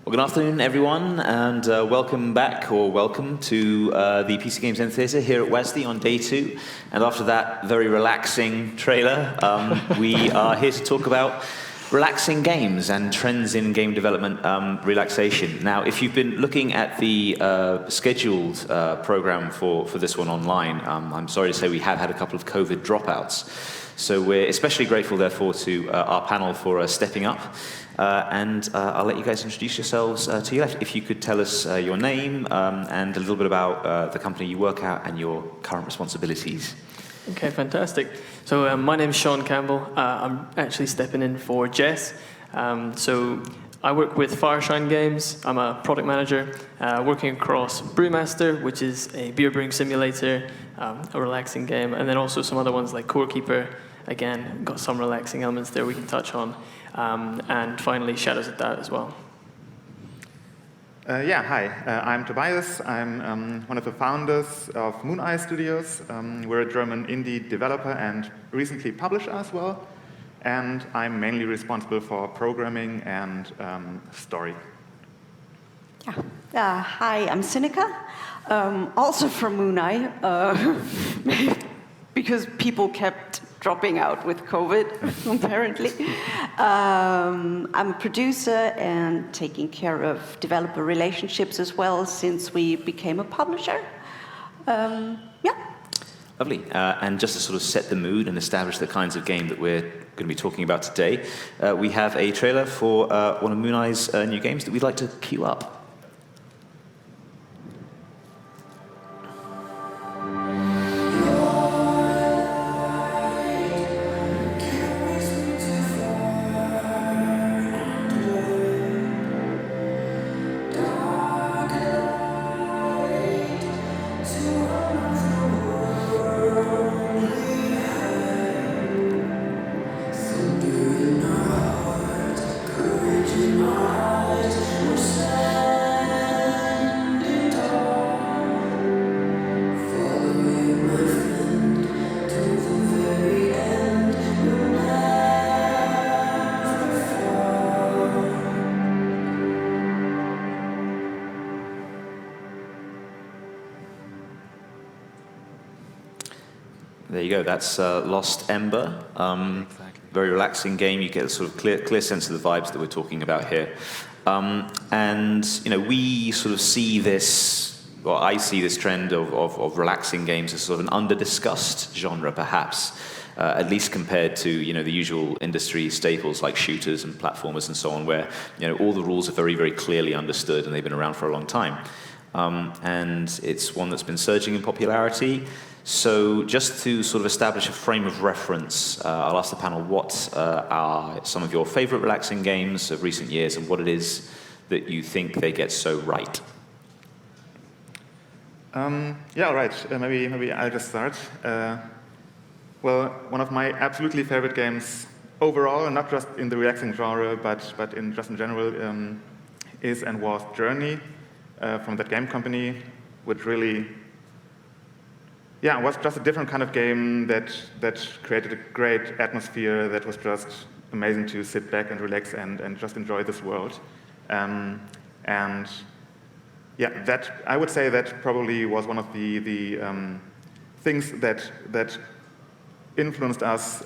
Well, good afternoon, everyone, and welcome back, or welcome to the PC Games Zen Theatre here at WASD on day 2. And after that very relaxing trailer, we are here to talk about relaxing games and trends in game development relaxation. Now, if you've been looking at the scheduled program for this one online, I'm sorry to say we have had a couple of COVID dropouts. So we're especially grateful, therefore, to our panel for stepping up. And I'll let you guys introduce yourselves to your left. If you could tell us your name and a little bit about the company you work at and your current responsibilities. Okay, fantastic. So my name's Sean Campbell. I'm actually stepping in for Jess. So I work with Fireshine Games. I'm a product manager working across Brewmaster, which is a beer brewing simulator, a relaxing game, and then also some other ones like Core Keeper. Again, got some relaxing elements there we can touch on. And finally, Shadows of Doubt as well. Hi, I'm Tobias. I'm one of the founders of Moon Eye Studios. We're a German indie developer and recently publisher as well. And I'm mainly responsible for programming and story. Hi, I'm Sinica, also from Moon Eye, because people kept dropping out with COVID, apparently. I'm a producer and taking care of developer relationships as well since we became a publisher. Lovely. And just to sort of set the mood and establish the kinds of game that we're going to be talking about today, we have a trailer for one of Moon Eye's new games that we'd like to queue up. There you go. That's Lost Ember. Exactly. Very relaxing game. You get a sort of clear sense of the vibes that we're talking about here. And we sort of see this, or I see this trend of relaxing games as sort of an under-discussed genre, perhaps, at least compared to the usual industry staples like shooters and platformers and so on, where all the rules are very, very clearly understood and they've been around for a long time. And it's one that's been surging in popularity. So just to sort of establish a frame of reference, I'll ask the panel what are some of your favorite relaxing games of recent years and what it is that you think they get so right. Right. Maybe I'll just start. Well, one of my absolutely favorite games overall, not just in the relaxing genre, but in general, is and was Journey from that game company, which really was just a different kind of game that created a great atmosphere that was just amazing to sit back and relax and just enjoy this world. That I would say that probably was one of the things that influenced us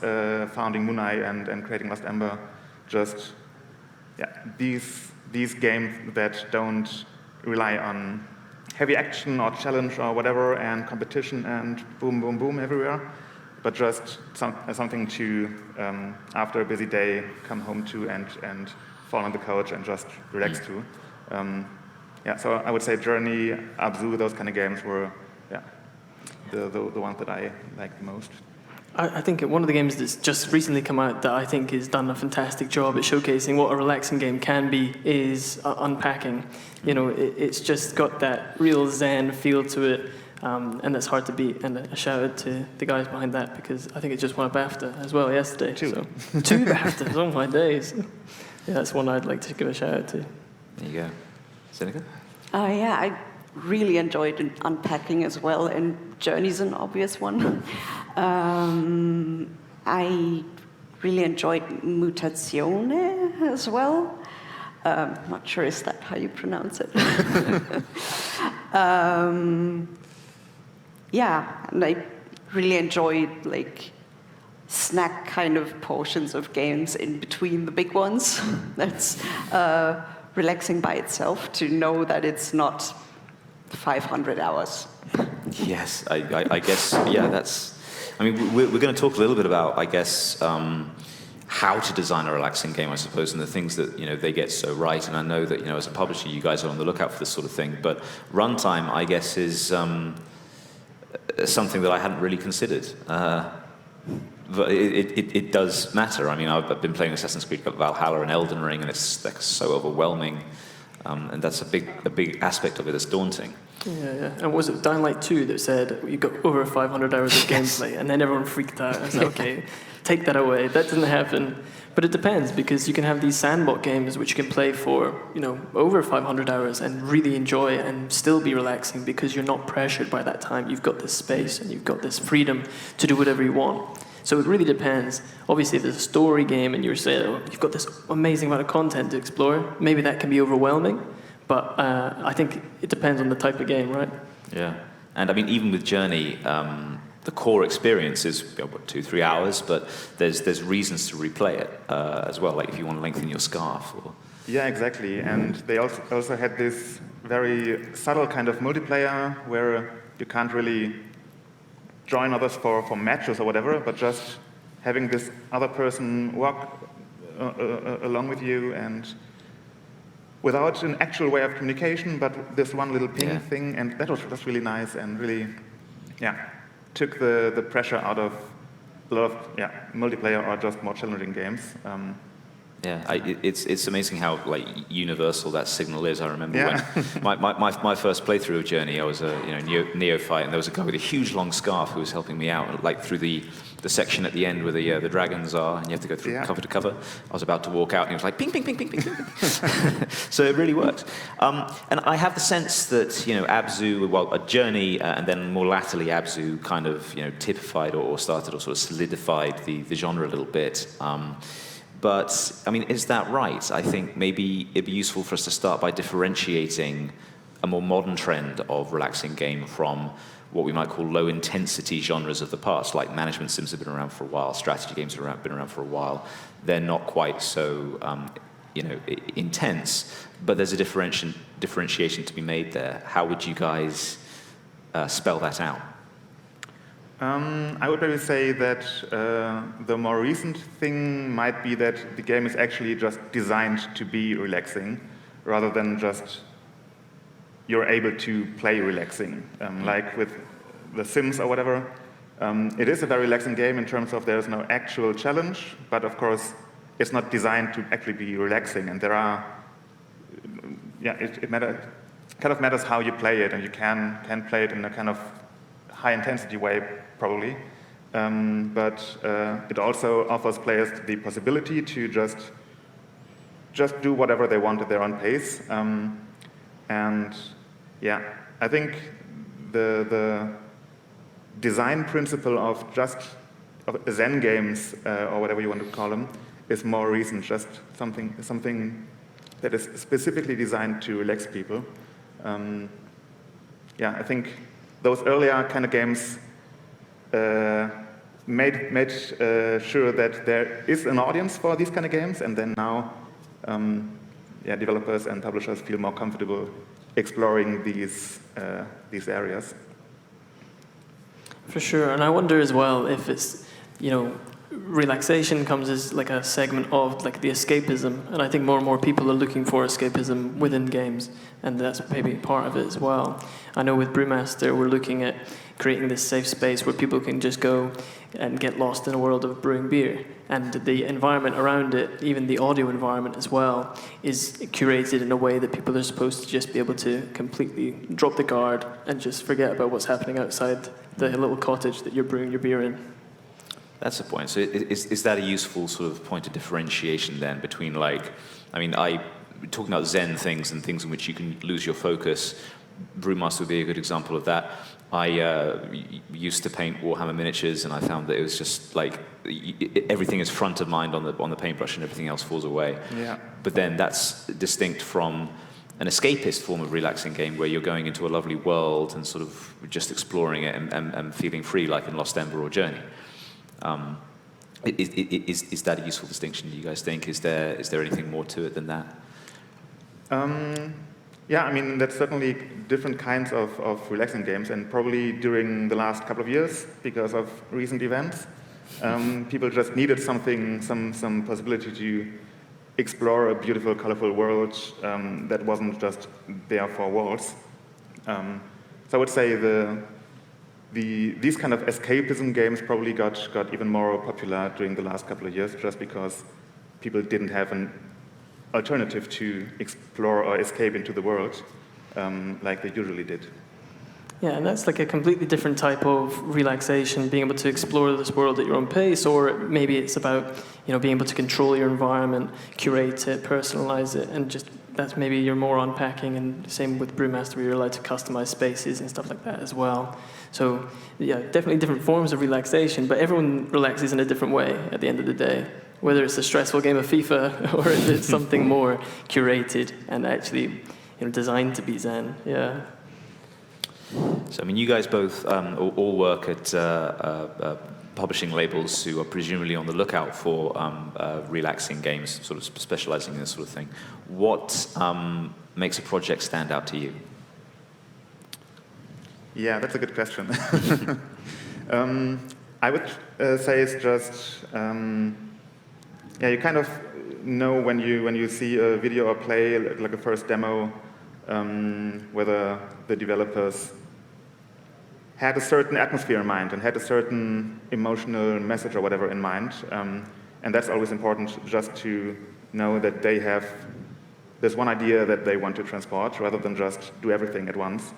founding Moon Eye and creating Lost Ember. Just these games that don't rely on heavy action or challenge or whatever and competition and boom, boom, boom everywhere, but just something to, after a busy day, come home to and fall on the couch and just relax to. So I would say Journey, Abzu, those kind of games were the ones that I liked the most. I think one of the games that's just recently come out that I think has done a fantastic job at showcasing what a relaxing game can be is Unpacking. It's just got that real zen feel to it, and that's hard to beat. And a shout out to the guys behind that, because I think it just won a BAFTA as well yesterday. Two BAFTAs, oh my days. Yeah, that's one I'd like to give a shout out to. There you go. Sinica? I really enjoyed Unpacking as well, and Journey's an obvious one. I really enjoyed Mutazione as well. Not sure is that how you pronounce it. Yeah, and I really enjoyed like snack kind of portions of games in between the big ones. That's relaxing by itself to know that it's not 500 hours. Yes, I guess, yeah, that's... I mean, we're going to talk a little bit about, I guess, how to design a relaxing game, I suppose, and the things that, they get so right. And I know that, as a publisher, you guys are on the lookout for this sort of thing. But runtime, I guess, is something that I hadn't really considered. But it does matter. I mean, I've been playing Assassin's Creed Valhalla and Elden Ring, and it's like so overwhelming. And that's a big aspect of it that's daunting. Yeah. And was it Dying Light 2 that said you got over 500 hours of gameplay, and then everyone freaked out? I was like, okay, take that away. That doesn't happen. But it depends, because you can have these sandbox games which you can play for, over 500 hours and really enjoy it and still be relaxing because you're not pressured by that time. You've got this space and you've got this freedom to do whatever you want. So it really depends. Obviously, if there's a story game and you're saying, you've got this amazing amount of content to explore, maybe that can be overwhelming. But I think it depends on the type of game, right? Yeah. And I mean, even with Journey, the core experience is 2-3 hours, but there's reasons to replay it as well, like if you want to lengthen your scarf. Or... Yeah, exactly. And they also had this very subtle kind of multiplayer where you can't really join others for matches or whatever, but just having this other person walk along with you and without an actual way of communication, but this one little ping thing, and that was just really nice and really, took the pressure out of a lot of multiplayer or just more challenging games. It's amazing how universal that signal is. I remember when my first playthrough of Journey, I was a neophyte, and there was a guy with a huge long scarf who was helping me out, through the section at the end where the dragons are, and you have to go through cover to cover. I was about to walk out, and he was like, ping, ping, ping, ping, ping. So it really worked. And I have the sense that Abzu, a Journey, and then more latterly Abzu kind of typified or started or sort of solidified the genre a little bit. But, I mean, is that right? I think maybe it'd be useful for us to start by differentiating a more modern trend of relaxing game from what we might call low-intensity genres of the past, like management sims have been around for a while, strategy games have been around for a while. They're not quite so, intense, but there's a differentiation to be made there. How would you guys spell that out? I would maybe say that the more recent thing might be that the game is actually just designed to be relaxing, rather than just you're able to play relaxing, like with The Sims or whatever. It is a very relaxing game in terms of there's no actual challenge, but of course it's not designed to actually be relaxing, and there are, it kind of matters how you play it, and you can play it in a kind of high-intensity way, probably. But it also offers players the possibility to just do whatever they want at their own pace. And I think the design principle of Zen games, or whatever you want to call them, is more recent, just something that is specifically designed to relax people. I think those earlier kind of games made sure that there is an audience for these kind of games, and then now developers and publishers feel more comfortable exploring these areas. For sure, and I wonder as well if it's, relaxation comes as like a segment of like the escapism, and I think more and more people are looking for escapism within games, and that's maybe part of it as well. I know with Brewmaster we're looking at creating this safe space where people can just go and get lost in a world of brewing beer, and the environment around it, even the audio environment as well, is curated in a way that people are supposed to just be able to completely drop the guard and just forget about what's happening outside the little cottage that you're brewing your beer in. That's the point. So is that a useful sort of point of differentiation then between talking about Zen things and things in which you can lose your focus, Brewmaster would be a good example of that. I used to paint Warhammer miniatures, and I found that it was just like everything is front of mind on the paintbrush, and everything else falls away. Yeah. But then that's distinct from an escapist form of relaxing game where you're going into a lovely world and sort of just exploring it and feeling free, like in Lost Ember or Journey. Is that a useful distinction, do you guys think? Is there anything more to it than that? Yeah, I mean, that's certainly different kinds of relaxing games, and probably during the last couple of years, because of recent events, people just needed something, some possibility to explore a beautiful, colorful world that wasn't just there for walls. So I would say these kind of escapism games probably got even more popular during the last couple of years, just because people didn't have an alternative to explore or escape into the world like they usually did. Yeah, and that's like a completely different type of relaxation, being able to explore this world at your own pace, or maybe it's about, being able to control your environment, curate it, personalize it, and just that's maybe you're more unpacking, and same with Brewmaster, where you're allowed to customize spaces and stuff like that as well. So yeah, definitely different forms of relaxation, but everyone relaxes in a different way at the end of the day. Whether it's a stressful game of FIFA or if it's something more curated and actually designed to be Zen. Yeah. So I mean, you guys both all work at publishing labels who are presumably on the lookout for relaxing games, sort of specializing in this sort of thing. What makes a project stand out to you? Yeah, that's a good question. I would say it's just you kind of know when you see a video or play like a first demo whether the developers had a certain atmosphere in mind and had a certain emotional message or whatever in mind, and that's always important, just to know that they have this one idea that they want to transport rather than just do everything at once.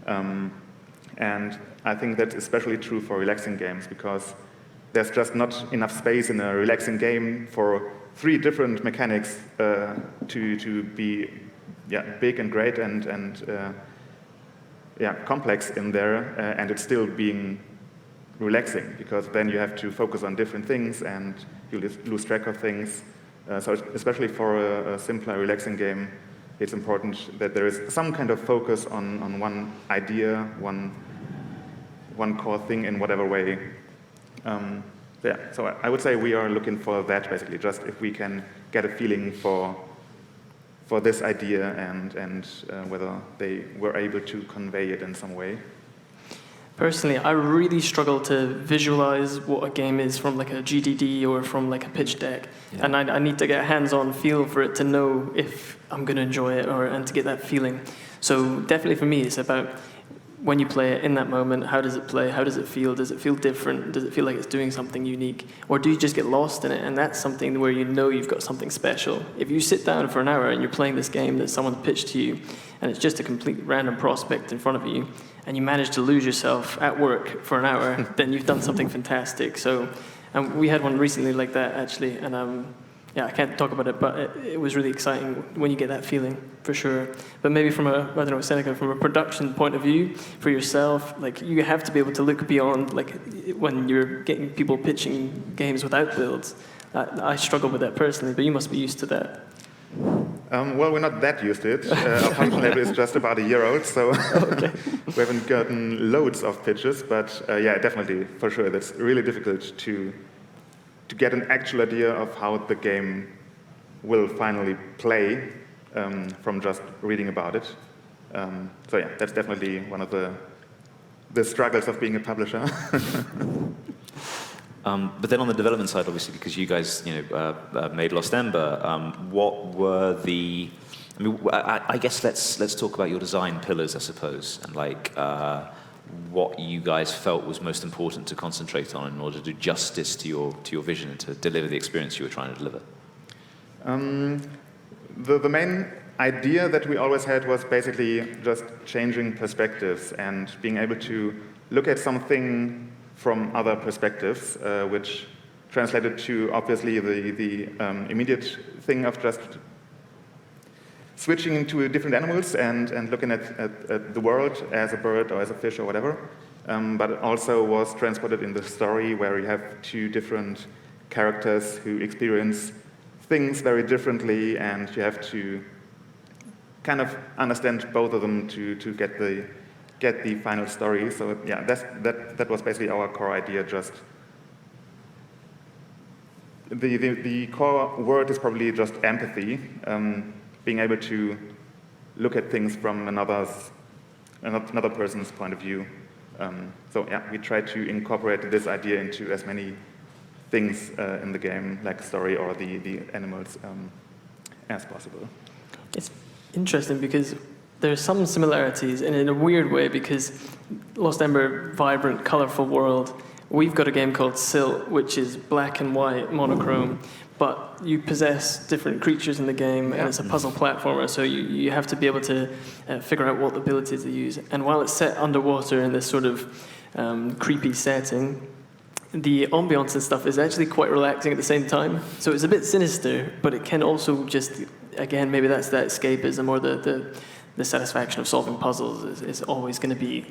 And I think that's especially true for relaxing games, because there's just not enough space in a relaxing game for 3 different mechanics to be big and great and complex in there, and it's still being relaxing, because then you have to focus on different things and you lose track of things. So especially for a simpler relaxing game, it's important that there is some kind of focus on one idea, one core thing in whatever way. So I would say we are looking for that, basically, just if we can get a feeling for this idea and whether they were able to convey it in some way. Personally, I really struggle to visualize what a game is from like a GDD or from like a pitch deck. Yeah. And I need to get a hands-on feel for it to know if I'm going to enjoy it and to get that feeling. So definitely for me, it's about when you play it in that moment, how does it play? How does it feel? Does it feel different? Does it feel like it's doing something unique? Or do you just get lost in it? And that's something where you've got something special. If you sit down for an hour and you're playing this game that someone pitched to you, and it's just a complete random prospect in front of you, and you manage to lose yourself at work for an hour, then you've done something fantastic. So we had one recently like that, actually, and I can't talk about it, but it was really exciting when you get that feeling, for sure. But maybe from Seneca, from a production point of view, for yourself, like, you have to be able to look beyond, like, when you're getting people pitching games without builds. I struggle with that personally, but you must be used to that. Well, we're not that used to it. Our function level is just about a year old, so we haven't gotten loads of pitches, but definitely, for sure, that's really difficult to get an actual idea of how the game will finally play from just reading about it. That's definitely one of the struggles of being a publisher. But then on the development side, obviously, because you guys made Lost Ember, what were the... I guess let's talk about your design pillars, I suppose, and what you guys felt was most important to concentrate on in order to do justice to your vision and to deliver the experience you were trying to deliver. The main idea that we always had was basically just changing perspectives and being able to look at something from other perspectives, which translated to, obviously, the immediate thing of just switching into different animals and looking at the world as a bird or as a fish or whatever. But it also was transported in the story where you have two different characters who experience things very differently, and you have to kind of understand both of them to get the final story. So yeah, that was basically our core idea. Just the core word is probably just empathy, being able to look at things from another person's point of view. So yeah, we try to incorporate this idea into as many things in the game, like story or the animals, as possible. It's interesting because there are some similarities, and in a weird way, because Lost Ember, vibrant, colorful world. We've got a game called Silt, which is black and white, monochrome, but you possess different creatures in the game, and it's a puzzle platformer, so you have to be able to figure out what abilities to use. And while it's set underwater in this sort of creepy setting, the ambiance and stuff is actually quite relaxing at the same time. So it's a bit sinister, but it can also just, again, maybe that's that escapism or the satisfaction of solving puzzles is always going to be,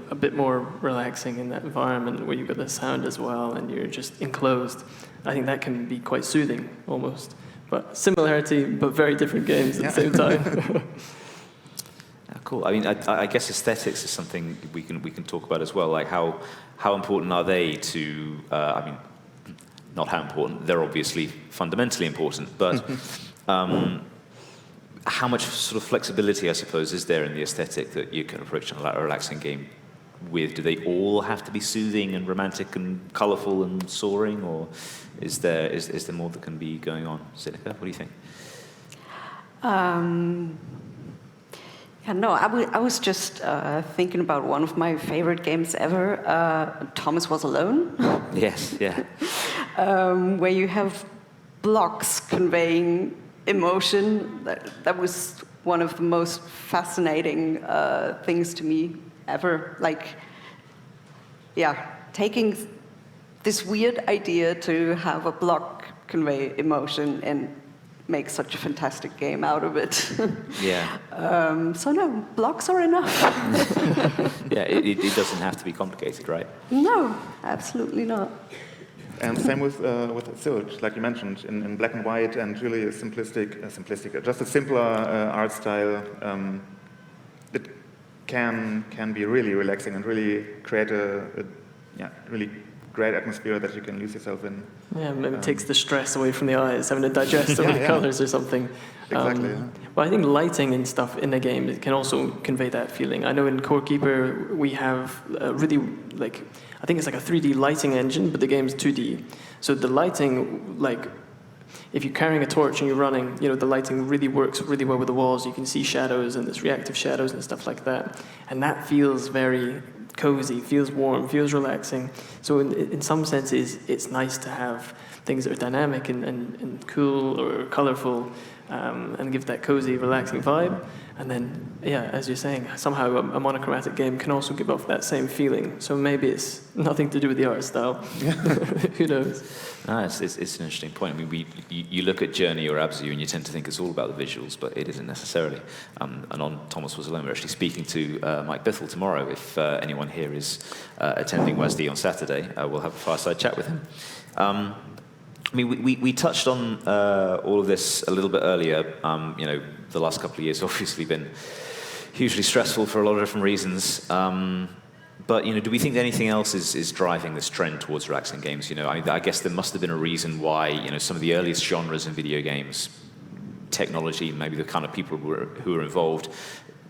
a bit more relaxing in that environment where you've got the sound as well and you're just enclosed. I think that can be quite soothing, almost. But similarity, but very different games at the same time. Cool. I mean, I guess aesthetics is something we can talk about as well. Like how important are they to? I mean, not how important. They're obviously fundamentally important, but how much sort of flexibility, I suppose, is there in the aesthetic that you can approach a relaxing game with? Do they all have to be soothing and romantic and colourful and soaring, or is there more that can be going on? Sinica, what do you think? No, I was just thinking about one of my favorite games ever, Thomas Was Alone. Yes, yeah. Where you have blocks conveying emotion. That was one of the most fascinating things to me ever. Like, taking this weird idea to have a block convey emotion and make such a fantastic game out of it. Yeah. So no, blocks are enough. Yeah, it doesn't have to be complicated, right? No, absolutely not. And same with Silt, like you mentioned, in black and white and really simplistic, just a simpler art style. It can be really relaxing and really create a really great atmosphere that you can lose yourself in. Yeah, maybe it takes the stress away from the eyes, having to digest all the colors or something. Exactly. Well, I think lighting and stuff in the game can also convey that feeling. I know in Core Keeper we have really I think it's like a 3D lighting engine, but the game's 2D. So the lighting, if you're carrying a torch and you're running, the lighting really works really well with the walls. You can see shadows and there's reactive shadows and stuff like that. And that feels very cozy, feels warm, feels relaxing. So in some senses, it's nice to have things that are dynamic and cool or colorful and give that cozy, relaxing vibe. And then, as you're saying, somehow a monochromatic game can also give off that same feeling. So maybe it's nothing to do with the art style. Who knows? No, it's an interesting point. I mean, you look at Journey or Abzu and you tend to think it's all about the visuals, but it isn't necessarily. And on Thomas Was Alone, we're actually speaking to Mike Bithell tomorrow. If anyone here is attending WASD on Saturday, we'll have a fireside chat with him. I mean, we touched on all of this a little bit earlier. The last couple of years have obviously been hugely stressful for a lot of different reasons. But do we think anything else is driving this trend towards relaxing games? I guess there must have been a reason why some of the earliest genres in video games, technology, maybe the kind of people who were involved,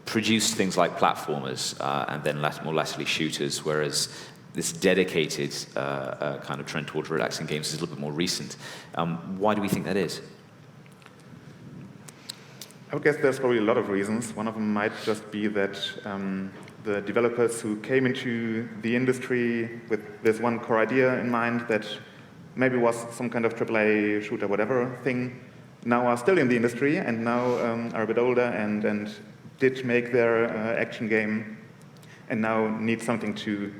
produced things like platformers and then more latterly shooters, whereas this dedicated kind of trend towards relaxing games is a little bit more recent. Why do we think that is? I would guess there's probably a lot of reasons. One of them might just be that the developers who came into the industry with this one core idea in mind that maybe was some kind of AAA shooter, whatever thing, now are still in the industry and now are a bit older and did make their action game and now need something to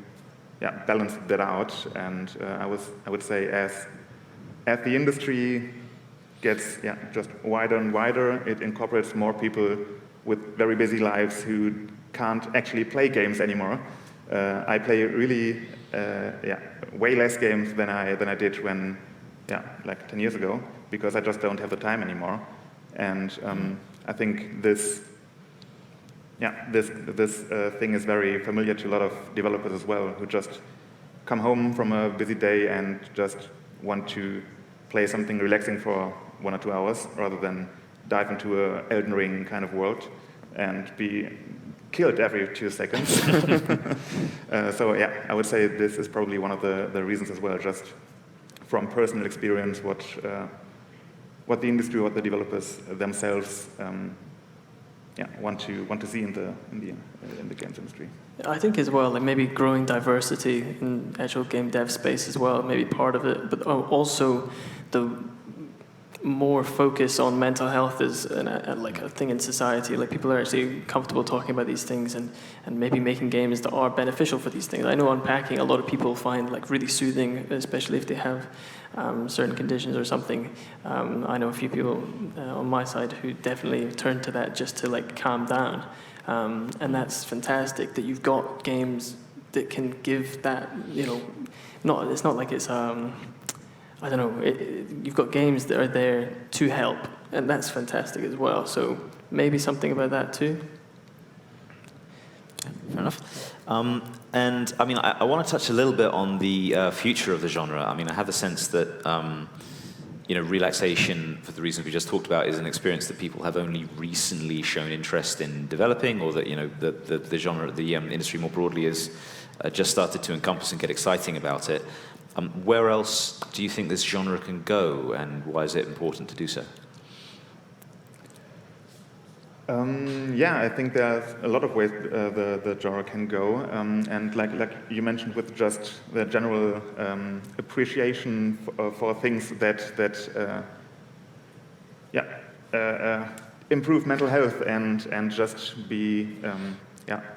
balance that out. And I would say as the industry gets just wider and wider. It incorporates more people with very busy lives who can't actually play games anymore. I play really way less games than I did when like 10 years ago, because I just don't have the time anymore. And I think this thing is very familiar to a lot of developers as well, who just come home from a busy day and just want to play something relaxing for 1 or 2 hours, rather than dive into a Elden Ring kind of world and be killed every 2 seconds. So I would say this is probably one of the reasons as well, just from personal experience, what the industry, what the developers themselves want to see in the games industry. I think as well, like maybe growing diversity in actual game dev space as well, maybe part of it, but also the more focus on mental health is like a thing in society. Like people are actually comfortable talking about these things and maybe making games that are beneficial for these things. I know unpacking, a lot of people find like really soothing, especially if they have certain conditions or something. I know a few people on my side who definitely turn to that just to like calm down. And that's fantastic that you've got games that can give that, it's not like it's, I don't know, you've got games that are there to help, and that's fantastic as well. So maybe something about that too. Fair enough. And I mean, I want to touch a little bit on the future of the genre. I mean, I have the sense that relaxation, for the reasons we just talked about, is an experience that people have only recently shown interest in developing, or that the genre, the industry more broadly, is just started to encompass and get exciting about it. Where else do you think this genre can go, and why is it important to do so? I think there's a lot of ways the genre can go, and like you mentioned, with just the general appreciation for things that improve mental health and just be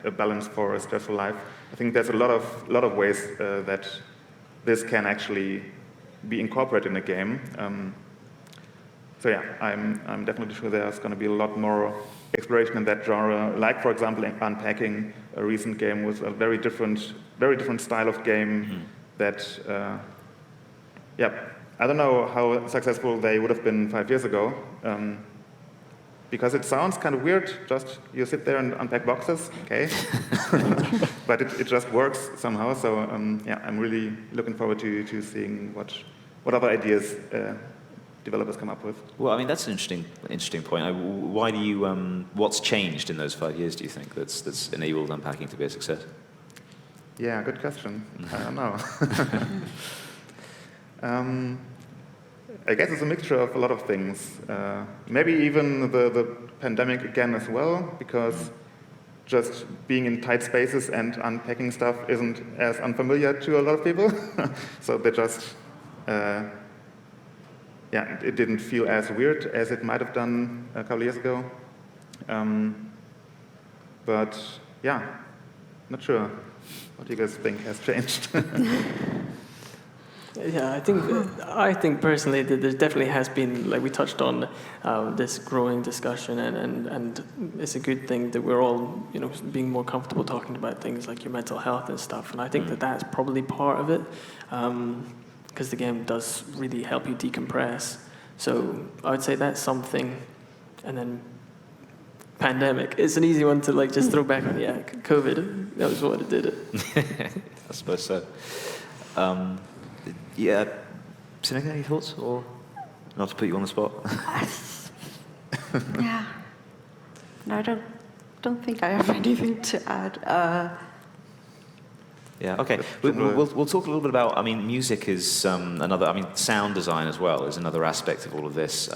a balance for a stressful life. I think there's a lot of ways that this can actually be incorporated in a game. I'm definitely sure there's going to be a lot more exploration in that genre. Like, for example, Unpacking, a recent game, was a very different style of game that, I don't know how successful they would have been 5 years ago, because it sounds kind of weird. Just you sit there and unpack boxes, okay? But it just works somehow. So I'm really looking forward to seeing what other ideas developers come up with. Well, I mean, that's an interesting point. Why do you? What's changed in those 5 years, do you think, that's enabled Unpacking to be a success? Yeah, good question. I don't know. I guess it's a mixture of a lot of things. Maybe even the pandemic again as well, because just being in tight spaces and unpacking stuff isn't as unfamiliar to a lot of people. So they just, it didn't feel as weird as it might have done a couple of years ago. But not sure. What do you guys think has changed? Yeah, I think personally that there definitely has been, like we touched on, this growing discussion, and it's a good thing that we're all, being more comfortable talking about things like your mental health and stuff. And I think that that's probably part of it, because the game does really help you decompress. So I would say that's something. And then pandemic, it's an easy one to just throw back on. Yeah, COVID, that was what it did it. I suppose so. Sinead, any thoughts, or not to put you on the spot? No, I don't think I have anything to add. Okay. We'll talk a little bit about. I mean, music is another. I mean, sound design as well is another aspect of all of this.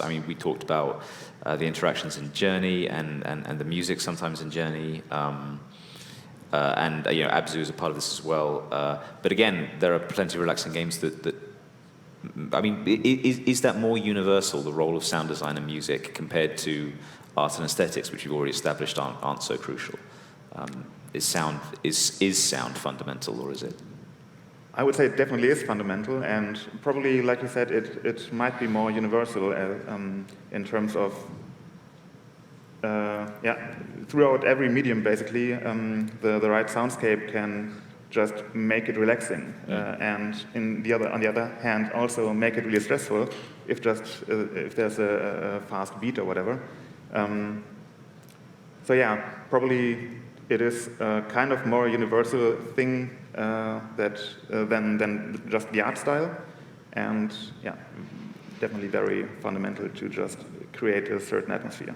We talked about the interactions in Journey and the music sometimes in Journey. Abzu is a part of this as well. But again, there are plenty of relaxing games that I mean, is that more universal, the role of sound design and music, compared to art and aesthetics, which we've already established aren't so crucial? Is sound fundamental, or is it? I would say it definitely is fundamental, and probably, like you said, it might be more universal in terms of, throughout every medium, basically, the right soundscape can just make it relaxing, and on the other hand, also make it really stressful if there's a fast beat or whatever. So yeah, probably it is a kind of more universal thing than just the art style, and yeah, definitely very fundamental to just create a certain atmosphere.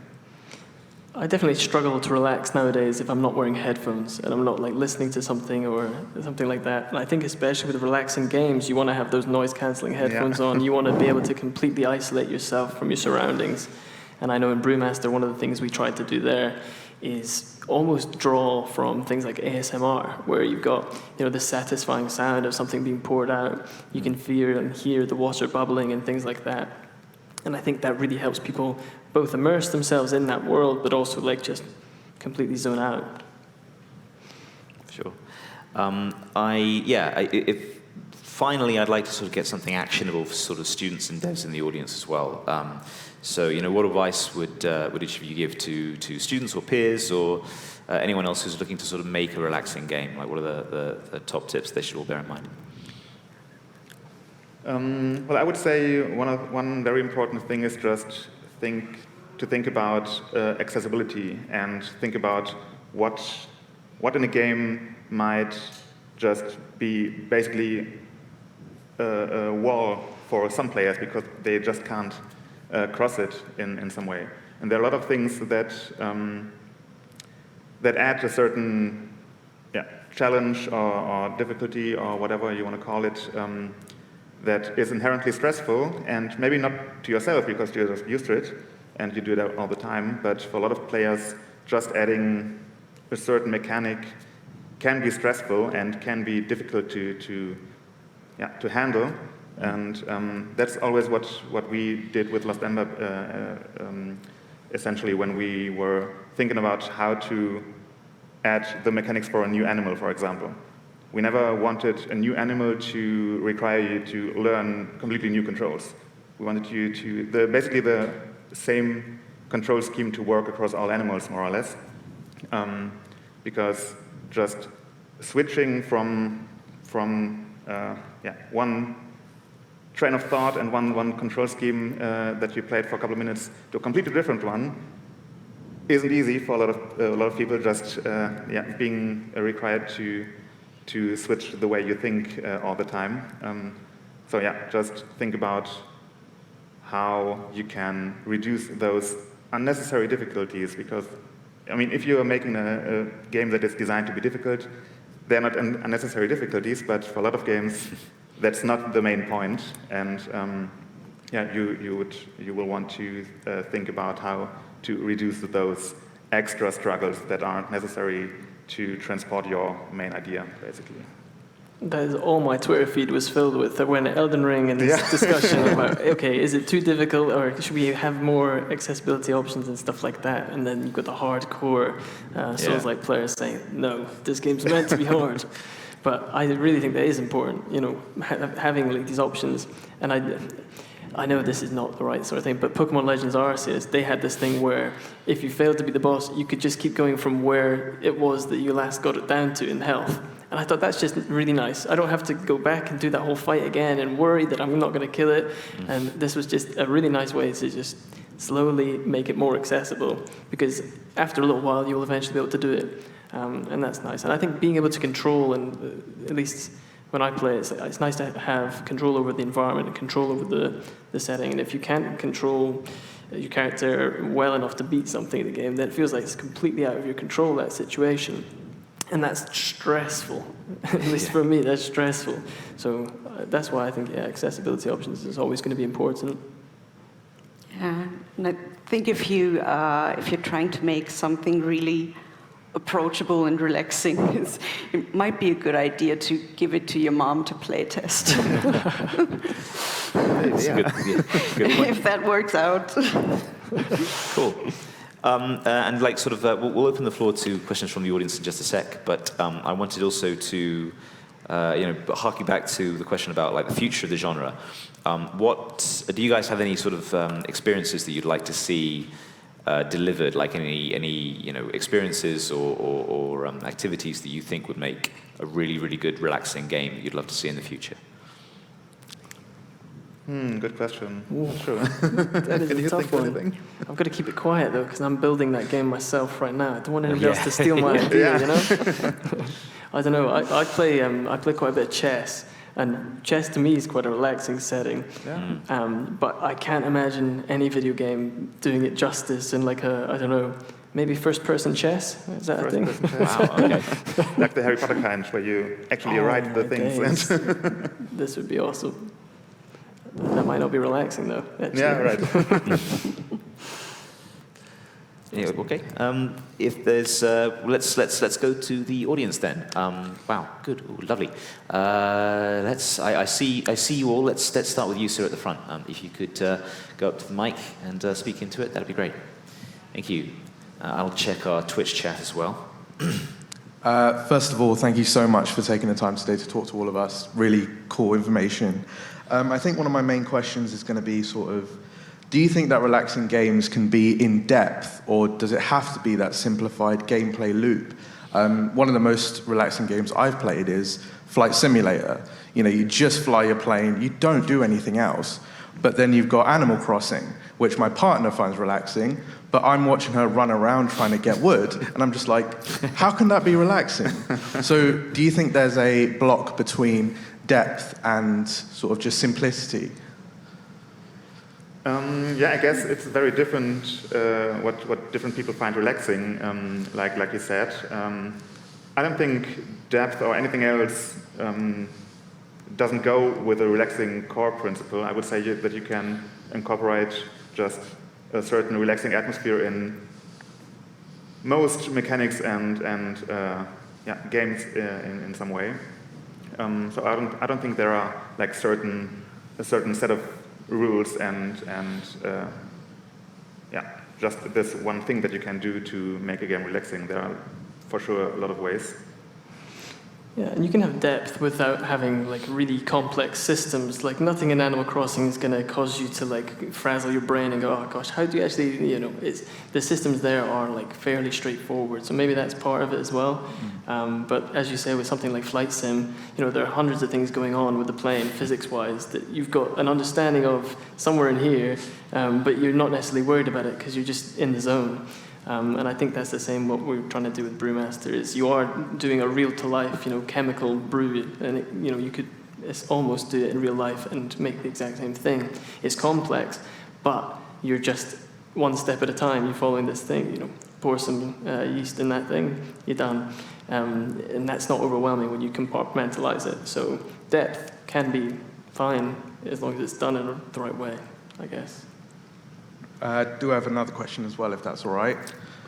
I definitely struggle to relax nowadays if I'm not wearing headphones and I'm not like listening to something or something like that. And I think especially with relaxing games, you want to have those noise-canceling headphones on. You want to be able to completely isolate yourself from your surroundings. And I know in Brewmaster, one of the things we tried to do there is almost draw from things like ASMR, where you've got the satisfying sound of something being poured out. You can feel and hear the water bubbling and things like that. And I think that really helps people both immerse themselves in that world, but also like just completely zone out. Sure. If finally, I'd like to sort of get something actionable for sort of students and devs in the audience as well. So, what advice would each of you give to students or peers or anyone else who's looking to sort of make a relaxing game? Like, what are the top tips they should all bear in mind? Well, I would say one very important thing is just to think about accessibility and think about what in a game might just be basically a wall for some players because they just can't cross it in some way. And there are a lot of things that add a certain challenge or difficulty or whatever you want to call it that is inherently stressful, and maybe not to yourself because you're just used to it and you do it all the time, but for a lot of players, just adding a certain mechanic can be stressful and can be difficult to handle. And that's always what we did with Lost Ember, essentially, when we were thinking about how to add the mechanics for a new animal, for example. We never wanted a new animal to require you to learn completely new controls. We wanted you to, basically the same control scheme to work across all animals, more or less. Because just switching from one train of thought and one control scheme that you played for a couple of minutes to a completely different one isn't easy for a lot of people, just being required to switch the way you think all the time. Just think about how you can reduce those unnecessary difficulties, because, I mean, if you're making a game that is designed to be difficult, they're not unnecessary difficulties, but for a lot of games, that's not the main point. And you will want to think about how to reduce those extra struggles that aren't necessary to transport your main idea, basically. That is all my Twitter feed was filled with when Elden Ring and this discussion about, okay, is it too difficult or should we have more accessibility options and stuff like that? And then you've got the hardcore Souls-like players saying, no, this game's meant to be hard. But I really think that is important, having like these options. And I know this is not the right sort of thing, but Pokemon Legends Arceus, they had this thing where if you failed to be the boss, you could just keep going from where it was that you last got it down to in health. And I thought that's just really nice. I don't have to go back and do that whole fight again and worry that I'm not going to kill it. And this was just a really nice way to just slowly make it more accessible, because after a little while, you'll eventually be able to do it. And that's nice. And I think being able to control, and at least when I play, it's nice to have control over the environment and control over the setting. And if you can't control your character well enough to beat something in the game, then it feels like it's completely out of your control, that situation. And that's stressful. At least for me, that's stressful. So that's why I think accessibility options is always going to be important. Yeah, and I think if you're trying to make something really approachable and relaxing, it might be a good idea to give it to your mom to play test. Good if that works out. Cool. And like sort of, we'll open the floor to questions from the audience in just a sec, but I wanted also to but harking back to the question about like the future of the genre, what do you guys have any sort of experiences that you'd like to see delivered, like any experiences or activities that you think would make a really, really good, relaxing game that you'd love to see in the future? Good question. Ooh. Sure. That is Can a you tough think of one. anything? I've got to keep it quiet though, because I'm building that game myself right now. I don't want anybody else to steal my idea, you know? I don't know. I play quite a bit of chess, and chess to me is quite a relaxing setting. Yeah. But I can't imagine any video game doing it justice in like I don't know, maybe first-person chess. Is that a thing? First-person chess. Wow. Okay. Like the Harry Potter kind, where you actually write the my things. days. This would be awesome. That might not be relaxing though. Actually. Yeah, right. Yeah, okay. If there's, let's go to the audience then. Wow, good, ooh, lovely. I see you all. Let's start with you, sir, at the front. If you could go up to the mic and speak into it, that'd be great. Thank you. I'll check our Twitch chat as well. First of all, thank you so much for taking the time today to talk to all of us. Really cool information. I think one of my main questions is going to be sort of, do you think that relaxing games can be in depth, or does it have to be that simplified gameplay loop? One of the most relaxing games I've played is Flight Simulator. You know, you just fly your plane, you don't do anything else. But then you've got Animal Crossing, which my partner finds relaxing, but I'm watching her run around trying to get wood, and I'm just like, how can that be relaxing? So do you think there's a block between depth and sort of just simplicity? Yeah, I guess it's very different what different people find relaxing, like you said. I don't think depth or anything else doesn't go with a relaxing core principle. I would say that you can incorporate just a certain relaxing atmosphere in most mechanics and games in some way. So I don't think there are like a certain set of rules and just this one thing that you can do to make a game relaxing. There are for sure a lot of ways. Yeah, and you can have depth without having like really complex systems. Like nothing in Animal Crossing is going to cause you to like frazzle your brain and go, oh gosh, how do you actually, the systems there are like fairly straightforward. So maybe that's part of it as well. But as you say, with something like Flight Sim, there are hundreds of things going on with the plane physics-wise that you've got an understanding of somewhere in here, but you're not necessarily worried about it because you're just in the zone. And I think that's the same what we're trying to do with Brewmaster is you are doing a real-to-life, chemical brew, and you could almost do it in real life and make the exact same thing. It's complex, but you're just one step at a time. You're following this thing, pour some yeast in that thing, you're done. And that's not overwhelming when you compartmentalize it. So depth can be fine as long as it's done in the right way, I guess. Do have another question as well, if that's all right.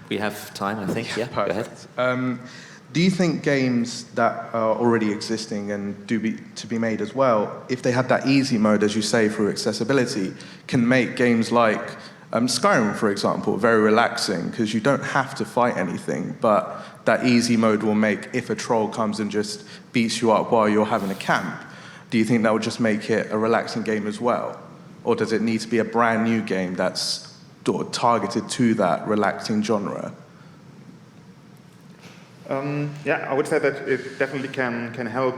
We have time, I think. Yeah, go ahead. Do you think games that are already existing and to be made as well, if they had that easy mode, as you say, through accessibility, can make games like Skyrim, for example, very relaxing because you don't have to fight anything, but that easy mode will make, if a troll comes and just beats you up while you're having a camp, do you think that would just make it a relaxing game as well? Or does it need to be a brand new game that's targeted to that relaxing genre? I would say that it definitely can help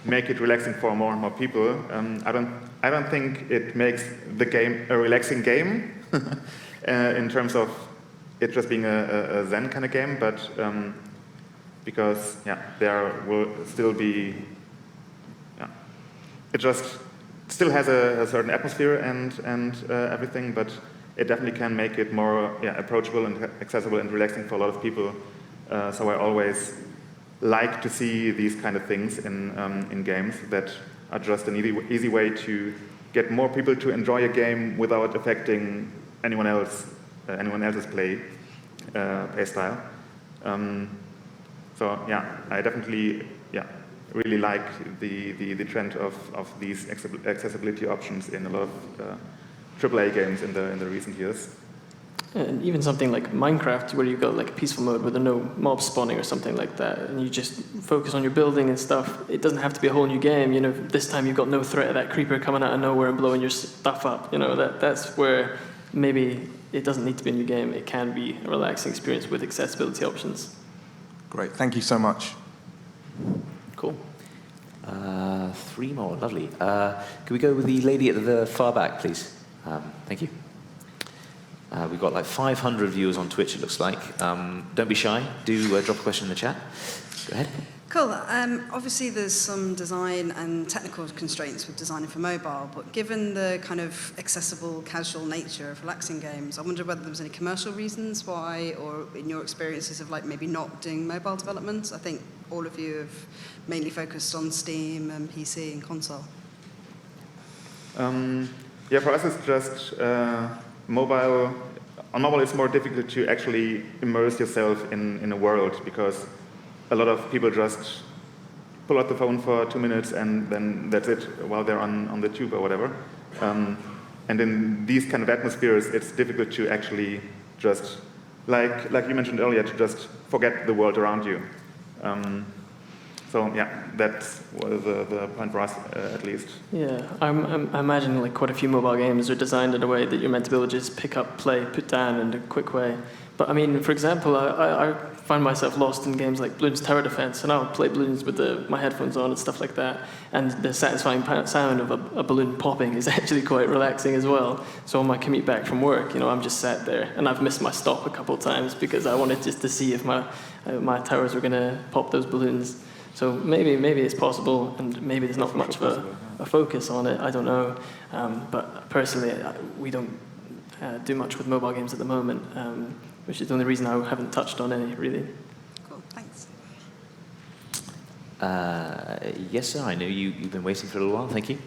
make it relaxing for more and more people. I don't think it makes the game a relaxing game in terms of it just being a Zen kind of game, but because there will still be it just still has a certain atmosphere and everything, but it definitely can make it more approachable and accessible and relaxing for a lot of people. So I always like to see these kind of things in games that are just an easy way to get more people to enjoy a game without affecting anyone else's play style. I definitely really like the trend of these accessibility options in a lot of AAA games in the recent years. And even something like Minecraft, where you've got like a peaceful mode where there are no mobs spawning or something like that, and you just focus on your building and stuff. It doesn't have to be a whole new game. You know, this time you've got no threat of that creeper coming out of nowhere and blowing your stuff up. You know, that's where maybe it doesn't need to be a new game. It can be a relaxing experience with accessibility options. Great, thank you so much. Cool. 3 more, lovely. Can we go with the lady at the far back, please? Thank you. We've got like 500 viewers on Twitch, it looks like. Don't be shy. Do drop a question in the chat. Go ahead. Cool. Obviously, there's some design and technical constraints with designing for mobile, but given the kind of accessible, casual nature of relaxing games, I wonder whether there was any commercial reasons why, or in your experiences of like maybe not doing mobile development. I think all of you have mainly focused on Steam and PC and console. Yeah, for us it's just mobile. On mobile, it's more difficult to actually immerse yourself in a world because a lot of people just pull out the phone for 2 minutes and then that's it while they're on the tube or whatever. And in these kind of atmospheres, it's difficult to actually just, like you mentioned earlier, to just forget the world around you. So yeah, that's the point for us, at least. Yeah, I imagine like quite a few mobile games are designed in a way that you're meant to be able to just pick up, play, put down in a quick way. But I mean, for example, I find myself lost in games like Bloons Tower Defense, and I'll play Bloons with my headphones on and stuff like that. And the satisfying sound of a balloon popping is actually quite relaxing as well. So on my commute back from work, you know, I'm just sat there, and I've missed my stop a couple of times because I wanted just to see if my towers were going to pop those balloons. So maybe it's possible, and maybe there's not much of a focus on it. I don't know. But personally, we don't do much with mobile games at the moment, which is the only reason I haven't touched on any, really. Cool, thanks. Yes, sir. I know you've been waiting for a little while. Thank you.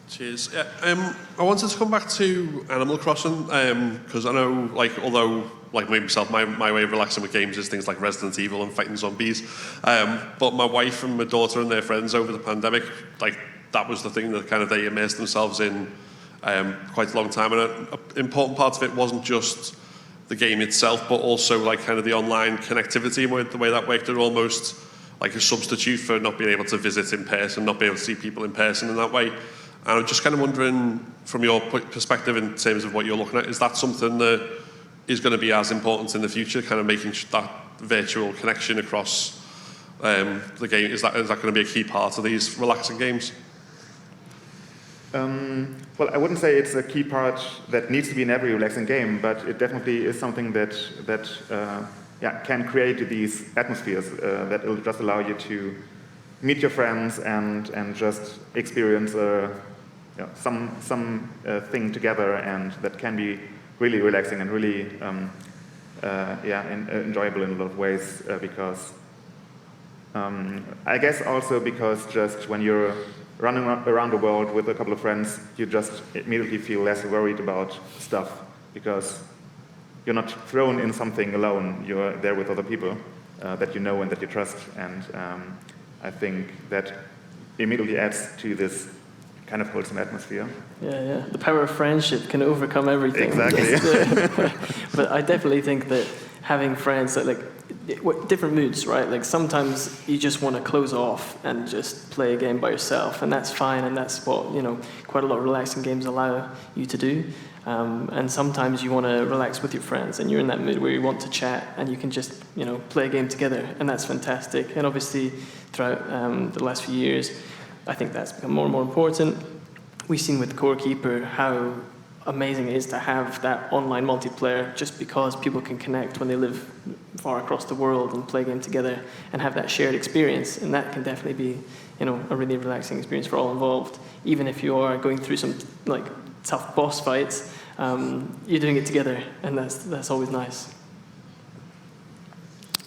Cheers. Yeah, I wanted to come back to Animal Crossing because I know, like, although like me myself, my way of relaxing with games is things like Resident Evil and fighting zombies. But my wife and my daughter and their friends over the pandemic, like that was the thing that kind of they immersed themselves in quite a long time. And an important part of it wasn't just the game itself, but also like kind of the online connectivity and the way that worked. It almost like a substitute for not being able to visit in person, not being able to see people in person in that way. And I'm just kind of wondering, from your perspective in terms of what you're looking at, is that something that is going to be as important in the future, kind of making that virtual connection across the game? Is that going to be a key part of these relaxing games? Well, I wouldn't say it's a key part that needs to be in every relaxing game, but it definitely is something that can create these atmospheres that will just allow you to meet your friends and just experience some thing together, and that can be really relaxing and really enjoyable in a lot of ways because I guess also because just when you're running around the world with a couple of friends, you just immediately feel less worried about stuff because you're not thrown in something alone. You're there with other people that you know and that you trust, and I think that immediately adds to this kind of wholesome atmosphere. Yeah. The power of friendship can overcome everything. Exactly. But I definitely think that having friends that different moods, right? Like sometimes you just want to close off and just play a game by yourself, and that's fine, and that's what, quite a lot of relaxing games allow you to do. And sometimes you want to relax with your friends, and you're in that mood where you want to chat, and you can just, play a game together, and that's fantastic. And obviously, throughout the last few years, I think that's become more and more important. We've seen with Core Keeper how amazing it is to have that online multiplayer, just because people can connect when they live far across the world and play a game together and have that shared experience, and that can definitely be, a really relaxing experience for all involved. Even if you are going through some tough boss fights, you're doing it together, and that's always nice.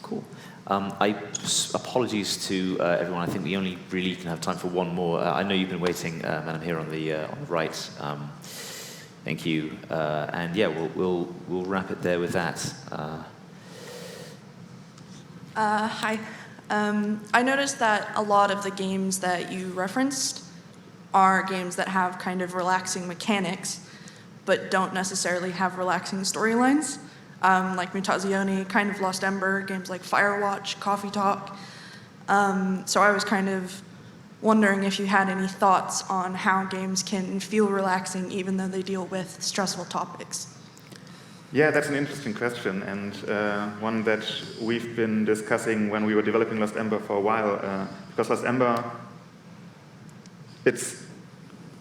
Cool. Apologies to everyone. I think we only really can have time for one more. I know you've been waiting, Madam, here on the right. Thank you. And yeah, we'll wrap it there with that. Hi. I noticed that a lot of the games that you referenced are games that have kind of relaxing mechanics, but don't necessarily have relaxing storylines. Like Mutazione, kind of Lost Ember, games like Firewatch, Coffee Talk. So I was kind of wondering if you had any thoughts on how games can feel relaxing even though they deal with stressful topics. Yeah, that's an interesting question, and one that we've been discussing when we were developing Lost Ember for a while, because Lost Ember, it's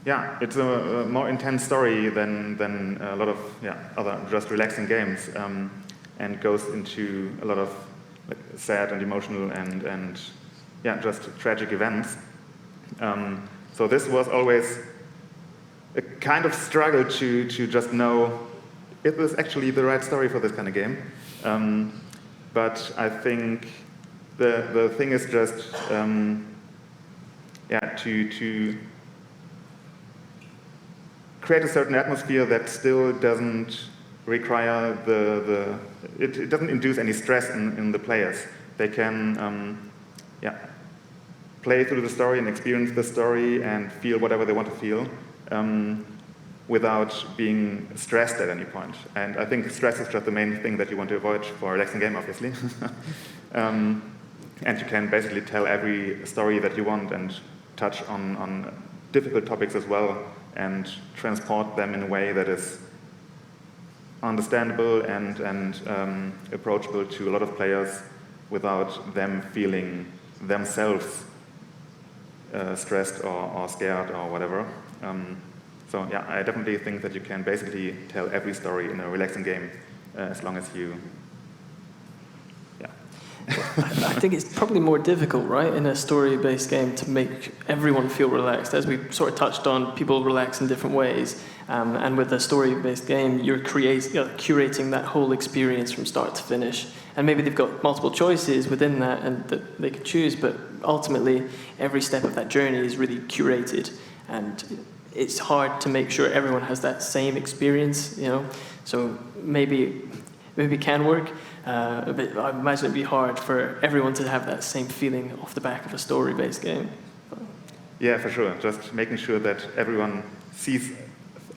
a more intense story than a lot of other just relaxing games, and goes into a lot of sad and emotional and just tragic events. So this was always a kind of struggle to just know it was actually the right story for this kind of game. But I think the thing is just to create a certain atmosphere that still doesn't require it doesn't induce any stress in the players. They can play through the story and experience the story and feel whatever they want to feel, without being stressed at any point. And I think stress is just the main thing that you want to avoid for a relaxing game, obviously. And you can basically tell every story that you want and touch on difficult topics as well and transport them in a way that is understandable and approachable to a lot of players without them feeling themselves stressed or scared or whatever. So yeah, I definitely think that you can basically tell every story in a relaxing game as long as you, I think it's probably more difficult, right, in a story-based game to make everyone feel relaxed. As we sort of touched on, people relax in different ways. And with a story-based game, you're curating that whole experience from start to finish. And maybe they've got multiple choices within that and that they could choose, but ultimately, every step of that journey is really curated. And it's hard to make sure everyone has that same experience, So maybe it can work, but I imagine it'd be hard for everyone to have that same feeling off the back of a story-based game. Yeah, for sure. Just making sure that everyone sees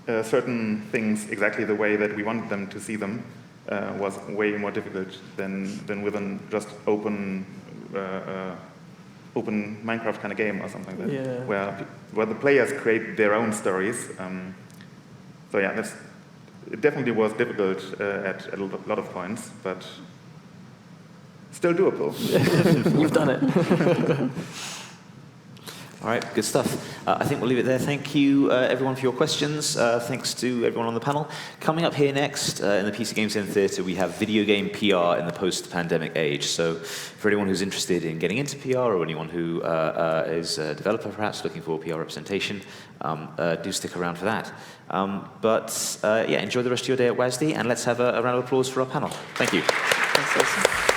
certain things exactly the way that we want them to see them was way more difficult than with a just open Minecraft kind of game or something like that, where the players create their own stories. So yeah, it definitely was difficult at a lot of points, but still doable. You've done it. All right, good stuff. I think we'll leave it there. Thank you, everyone, for your questions. Thanks to everyone on the panel. Coming up here next, in the PC Games in Theatre, we have video game PR in the post-pandemic age. So for anyone who's interested in getting into PR or anyone who is a developer, perhaps, looking for PR representation, do stick around for that. Enjoy the rest of your day at WASD, and let's have a round of applause for our panel. Thank you. Thanks, Jason.